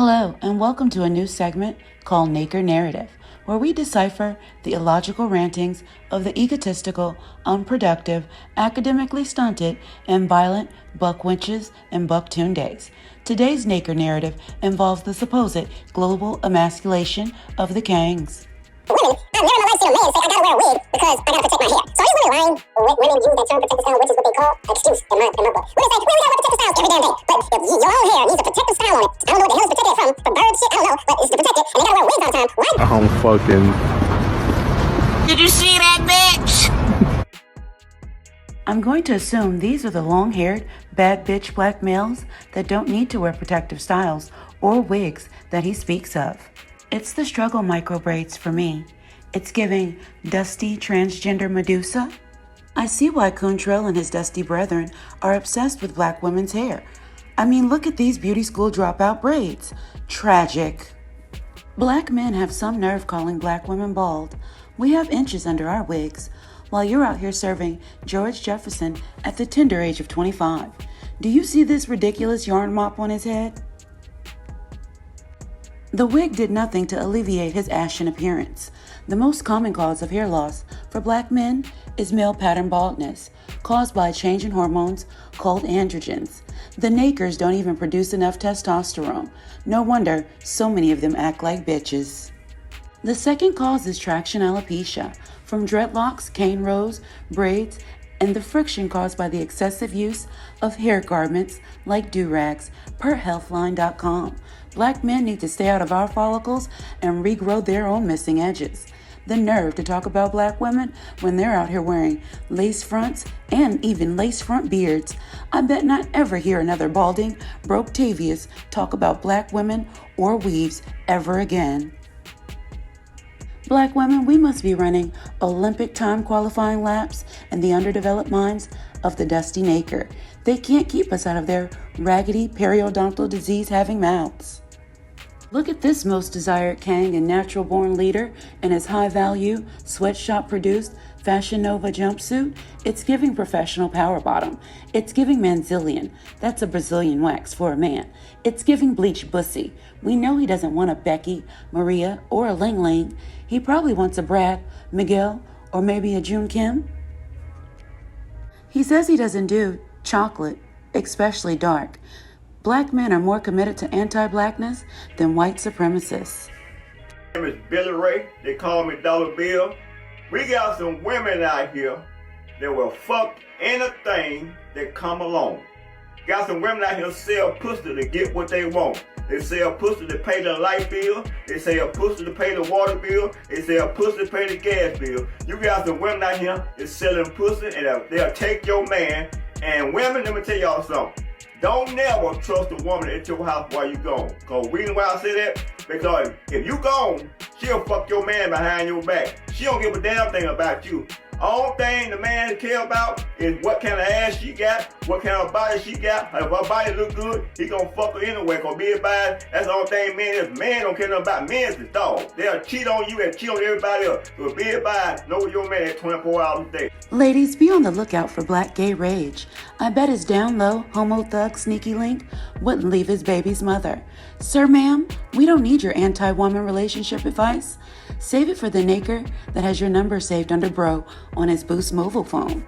Hello, and welcome to a new segment called Naker Narrative, where we decipher the illogical rantings of the egotistical, unproductive, academically stunted, and violent buckwinches and bucktoon-days. Today's Naker Narrative involves the supposed global emasculation of the KaNgS. Women, I've never in my life seen a man say, I gotta wear a wig because I gotta protect my hair. So are these women lying? Women use that term, protect the style, which is what they call excuse in my book. Women say, well, we gotta protect the styles every damn day. But if your own hair needs a protective style on it, I don't know what the hell it's protected from bird shit, I don't know, but it's to protect it, and they gotta wear wigs all the time. Why? I'm fucking... Did you see that, bitch? I'm going to assume these are the long-haired, bad bitch black males that don't need to wear protective styles or wigs that he speaks of. It's the struggle micro braids for me. It's giving dusty transgender Medusa. I see why Kuntrell and his dusty brethren are obsessed with black women's hair. I mean, look at these beauty school dropout braids. Tragic. Black men have some nerve calling black women bald. We have inches under our wigs, while you're out here serving George Jefferson at the tender age of 25. Do you see this ridiculous yarn mop on his head? The wig did nothing to alleviate his ashen appearance. The most common cause of hair loss for black men is male pattern baldness, caused by a change in hormones called androgens. The Nakers don't even produce enough testosterone. No wonder so many of them act like bitches. The second cause is traction alopecia, from dreadlocks, cane rows, braids, and the friction caused by the excessive use of hair garments like do-rags, per healthline.com. Black men need to stay out of our follicles and regrow their own missing edges. The nerve to talk about black women when they're out here wearing lace fronts and even lace front beards. I bet not ever hear another balding Glocktavious talk about black women or weaves ever again. Black women, we must be running Olympic time qualifying laps in the underdeveloped minds of the dusty Naker. They can't keep us out of their raggedy periodontal disease having mouths. Look at this most desired KaNgS and natural born leader in his high value, sweatshop produced Fashion Nova jumpsuit. It's giving professional power bottom. It's giving manzillion. That's a Brazilian wax for a man. It's giving bleach bussy. We know he doesn't want a Becky, Maria, or a Ling Ling. He probably wants a Brad, Miguel, or maybe a June Kim. He says he doesn't do chocolate, especially dark. Black men are more committed to anti-blackness than white supremacists. My name is Billy Ray. They call me Dollar Bill. We got some women out here that will fuck anything that come along. Got some women out here sell pussy to get what they want. They sell pussy to pay the light bill. They sell pussy to pay the water bill. They sell pussy to pay the gas bill. You got some women out here that's selling pussy and they'll take your man. And women, let me tell y'all something. Don't never trust a woman at your house while you gone. Cause reason why I say that, because if you gone, she'll fuck your man behind your back. She don't give a damn thing about you. All thing the man care about is what kind of ass she got, what kind of body she got. If her body look good, he gonna fuck her anyway. Cause be advised, that's the only thing men is. Men don't care nothing about men's is dog. They'll cheat on you and cheat on everybody else. So be advised, know your man at 24 hours a day. Ladies, be on the lookout for black gay rage. I bet his down low, homo thug sneaky link wouldn't leave his baby's mother. Sir, ma'am, we don't need your anti-woman relationship advice. Save it for the Naker that has your number saved under bro on his Boost mobile phone.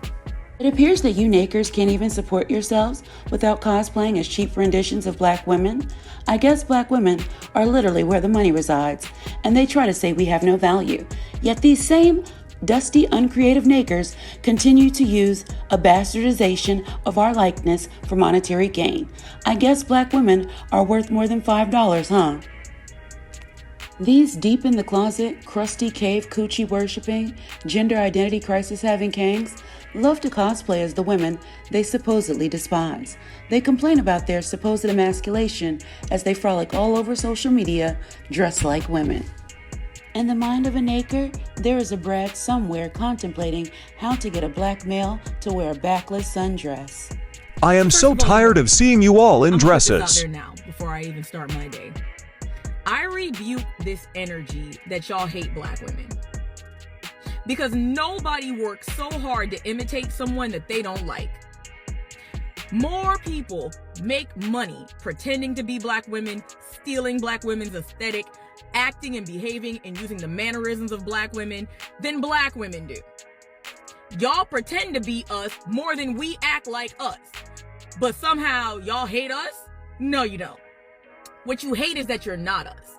It appears that you Nakers can't even support yourselves without cosplaying as cheap renditions of black women. I guess black women are literally where the money resides, and they try to say we have no value. Yet these same dusty, uncreative Nakers continue to use a bastardization of our likeness for monetary gain. I guess black women are worth more than $5, huh? These deep in the closet, crusty cave coochie worshipping, gender identity crisis having KaNgS love to cosplay as the women they supposedly despise. They complain about their supposed emasculation as they frolic all over social media dressed like women. In the mind of a Naker, there is a Brad somewhere contemplating how to get a black male to wear a backless sundress. I am so tired of seeing you all in dresses. Out there now, before I even start my day. I rebuke this energy that y'all hate black women. Because nobody works so hard to imitate someone that they don't like. More people make money pretending to be black women, stealing black women's aesthetic, acting and behaving and using the mannerisms of black women than black women do. Y'all pretend to be us more than we act like us. But somehow y'all hate us? No, you don't. What you hate is that you're not us.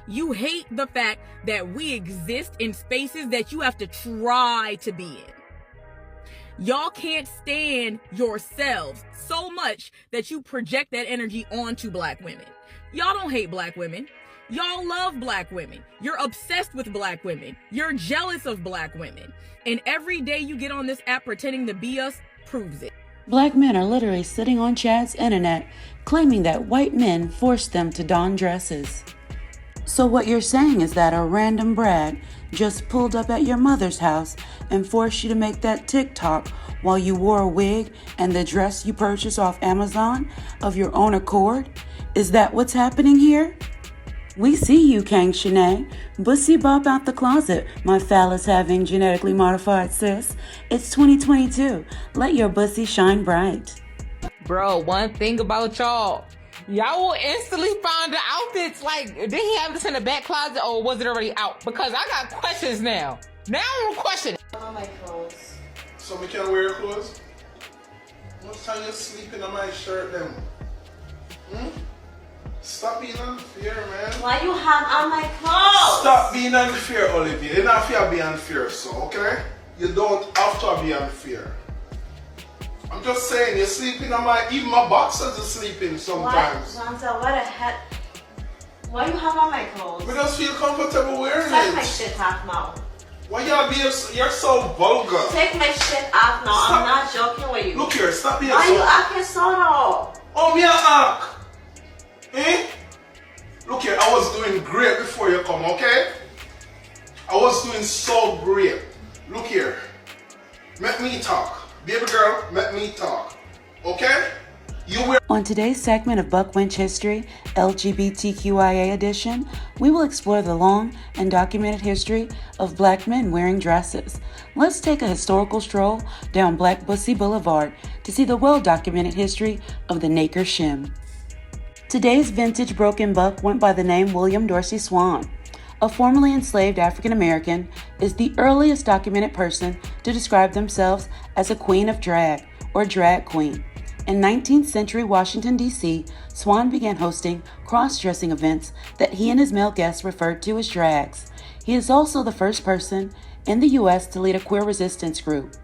You hate the fact that we exist in spaces that you have to try to be in. Y'all can't stand yourselves so much that you project that energy onto black women. Y'all don't hate black women. Y'all love black women. You're obsessed with black women. You're jealous of black women. And every day you get on this app pretending to be us proves it. Black men are literally sitting on Chad's internet claiming that white men forced them to don dresses. So what you're saying is that a random brag just pulled up at your mother's house and forced you to make that TikTok while you wore a wig and the dress you purchased off Amazon of your own accord? Is that what's happening here? We see you, KaNgS. Bussy bop out the closet, my phallus having genetically modified sis. It's 2022. Let your bussy shine bright. Bro, one thing about y'all will instantly find the outfits. Like, did he have this in the back closet or was it already out? Because I got questions now. Now I'm questioning. On my clothes. So we can wear clothes? What time you sleeping on my shirt then? Stop being unfair, man. Why you have on my clothes? Stop being unfair, Olivia. You're not fair to be unfair, so okay? You don't have to be unfair. I'm just saying, you're sleeping on even my boxers are sleeping sometimes. What? Zanza, what the heck? Why you have on my clothes? We just feel comfortable wearing Take it. my shit off now. Why you're so vulgar? Take my shit off now. Stop. I'm not joking with you. Look here, stop being Why so... you acting so though? Oh, me a act. Eh? Look here, I was doing great before you come, okay? I was doing so great. Look here. Let me talk. Baby girl, let me talk. Okay? You wear... On today's segment of Buck Winch History, LGBTQIA edition, we will explore the long and documented history of black men wearing dresses. Let's take a historical stroll down Black Bussy Boulevard to see the well-documented history of the Naked Shim. Today's vintage broken buck went by the name William Dorsey Swan. A formerly enslaved African American is the earliest documented person to describe themselves as a queen of drag or drag queen. In 19th century Washington, D.C., Swan began hosting cross-dressing events that he and his male guests referred to as drags. He is also the first person in the U.S. to lead a queer resistance group.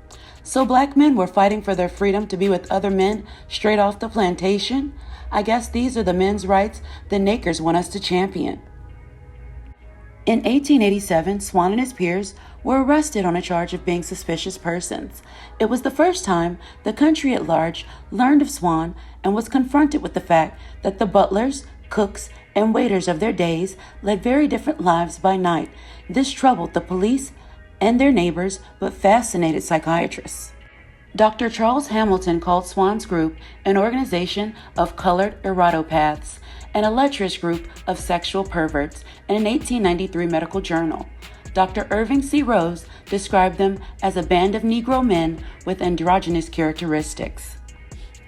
So black men were fighting for their freedom to be with other men straight off the plantation? I guess these are the men's rights the Nakers want us to champion. In 1887, Swan and his peers were arrested on a charge of being suspicious persons. It was the first time the country at large learned of Swan and was confronted with the fact that the butlers, cooks, and waiters of their days led very different lives by night. This troubled the police and their neighbors, but fascinated psychiatrists. Dr. Charles Hamilton called Swan's group an organization of colored erotopaths and a lecherous group of sexual perverts in an 1893 medical journal. Dr. Irving C. Rose described them as a band of Negro men with androgynous characteristics.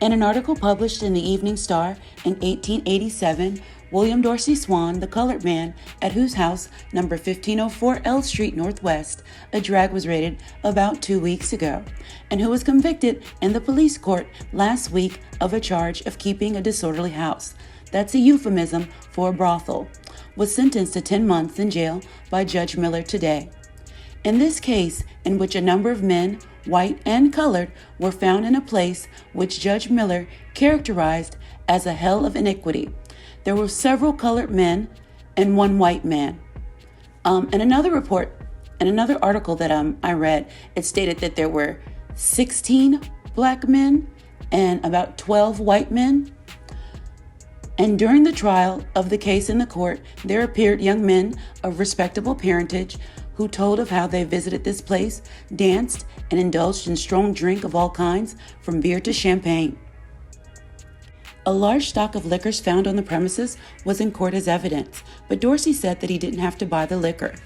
In an article published in the Evening Star in 1887, William Dorsey Swan, the colored man at whose house, number 1504 L Street Northwest, a drag was raided about 2 weeks ago, and who was convicted in the police court last week of a charge of keeping a disorderly house. That's a euphemism for a brothel, was sentenced to 10 months in jail by Judge Miller today. In this case, in which a number of men, white and colored, were found in a place which Judge Miller characterized as a hell of iniquity, there were several colored men and one white man. In another article that I read, it stated that there were 16 black men and about 12 white men. And during the trial of the case in the court, there appeared young men of respectable parentage who told of how they visited this place, danced, and indulged in strong drink of all kinds, from beer to champagne. A large stock of liquors found on the premises was in court as evidence, but Dorsey said that he didn't have to buy the liquor.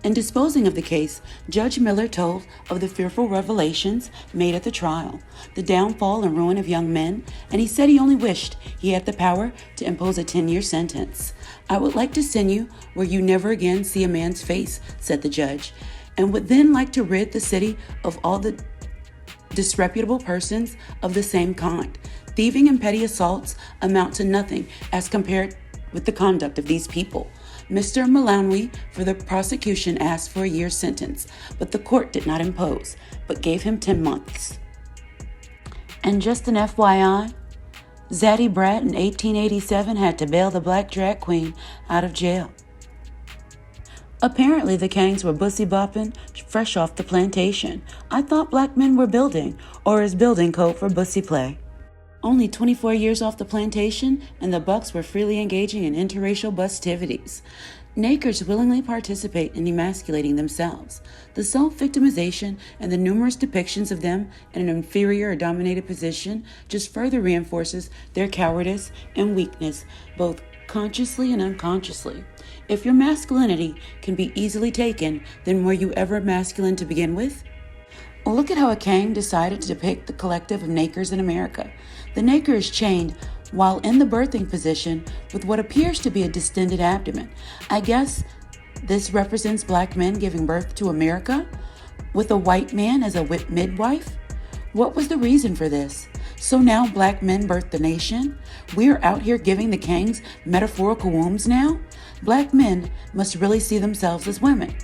In disposing of the case, Judge Miller told of the fearful revelations made at the trial, the downfall and ruin of young men, and he said he only wished he had the power to impose a 10-year sentence. "I would like to send you where you never again see a man's face," said the judge, "and would then like to rid the city of all the disreputable persons of the same kind. Thieving and petty assaults amount to nothing as compared with the conduct of these people." Mr. Malawi for the prosecution asked for a year's sentence, but the court did not impose, but gave him 10 months. And just an FYI, Zadie Bratt in 1887 had to bail the black drag queen out of jail. Apparently the KaNgS were bussy bopping fresh off the plantation. I thought black men were building, or is building code for bussy play. Only 24 years off the plantation, and the bucks were freely engaging in interracial bustivities. Nakers willingly participate in emasculating themselves. The self-victimization and the numerous depictions of them in an inferior or dominated position just further reinforces their cowardice and weakness, both consciously and unconsciously. If your masculinity can be easily taken, then were you ever masculine to begin with? Look at how a KaNgS decided to depict the collective of nakers in America. The naker is chained while in the birthing position with what appears to be a distended abdomen. I guess this represents black men giving birth to America with a white man as a midwife. What was the reason for this? So now black men birth the nation? We're out here giving the KaNgS metaphorical wombs now? Black men must really see themselves as women.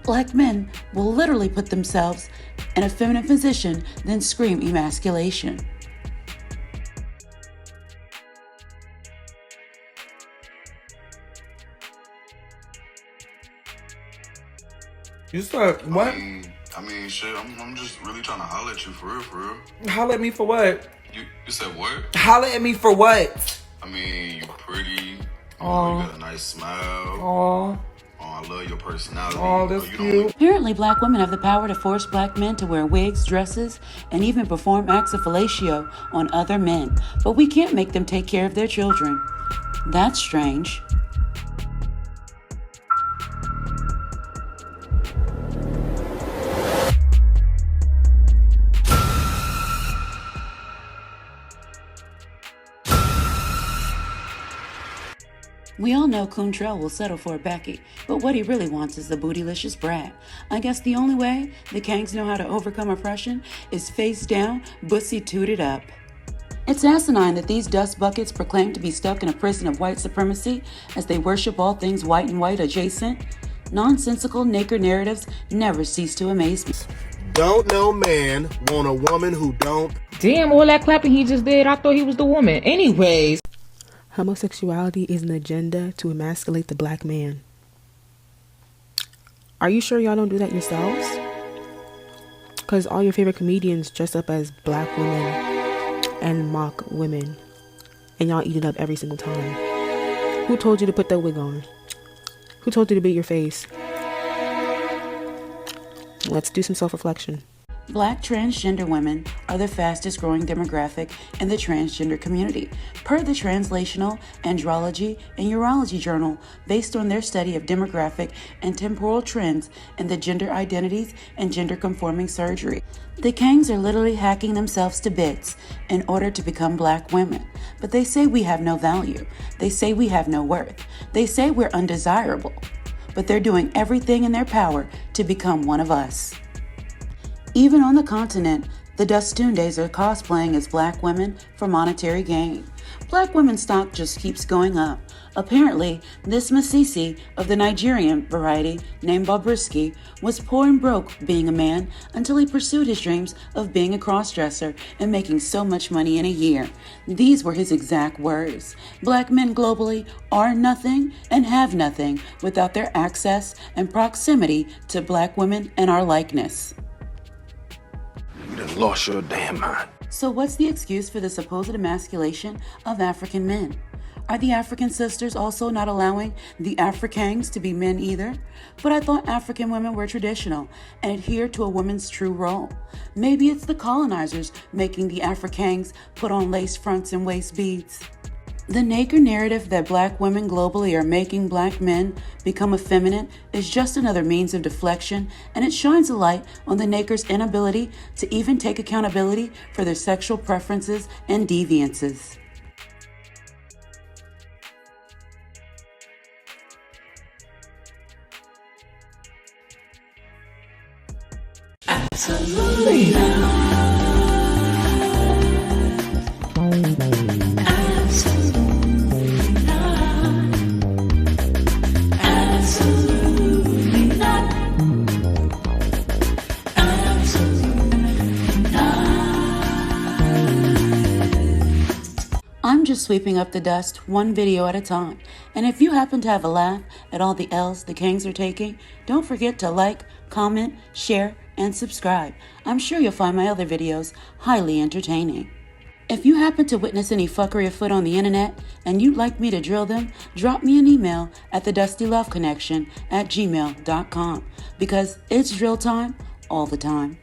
Black men will literally put themselves in a feminine position, then scream emasculation. You said what? I mean, shit. I'm just really trying to holler at you for real. Holler at me for what? You said what? Holler at me for what? I mean, you pretty. Oh, you got a nice smile. Oh, I love your personality. Oh, that's cute. Apparently, black women have the power to force black men to wear wigs, dresses, and even perform acts of fellatio on other men. But we can't make them take care of their children. That's strange. We all know Kuntrell will settle for a Becky, but what he really wants is the bootylicious brat. I guess the only way the KaNgS know how to overcome oppression is face down, bussy tooted up. It's asinine that these dust buckets proclaim to be stuck in a prison of white supremacy as they worship all things white and white adjacent. Nonsensical naked narratives never cease to amaze me. Don't no man want a woman who don't. Damn, all that clapping he just did, I thought he was the woman. Anyways. Homosexuality is an agenda to emasculate the black man. Are you sure y'all don't do that yourselves? Because all your favorite comedians dress up as black women and mock women, and y'all eat it up every single time. Who told you to put that wig on? Who told you to beat your face? Let's do some self-reflection. Black transgender women are the fastest growing demographic in the transgender community, per the Translational Andrology and Urology Journal, based on their study of demographic and temporal trends in the gender identities and gender conforming surgery. The KaNgS are literally hacking themselves to bits in order to become black women, but they say we have no value. They say we have no worth. They say we're undesirable, but they're doing everything in their power to become one of us. Even on the continent, the Dustundes are cosplaying as black women for monetary gain. Black women's stock just keeps going up. Apparently, this Masisi of the Nigerian variety named Bobrisky was poor and broke being a man until he pursued his dreams of being a crossdresser and making so much money in a year. These were his exact words. Black men globally are nothing and have nothing without their access and proximity to black women and our likeness. You done lost your damn mind. So what's the excuse for the supposed emasculation of African men? Are the African sisters also not allowing the KaNgS to be men either? But I thought African women were traditional and adhered to a woman's true role. Maybe it's the colonizers making the KaNgS put on lace fronts and waist beads. The naked narrative that black women globally are making black men become effeminate is just another means of deflection, and it shines a light on the nakers' inability to even take accountability for their sexual preferences and deviances. Absolutely not. Absolutely not. Absolutely not. Absolutely not. I'm just sweeping up the dust one video at a time, and if you happen to have a laugh at all the L's the KaNgS are taking, don't forget to like, comment, share, and subscribe. I'm sure you'll find my other videos highly entertaining. If you happen to witness any fuckery afoot on the internet and you'd like me to drill them, drop me an email at thedustyloveconnection@gmail.com because it's drill time all the time.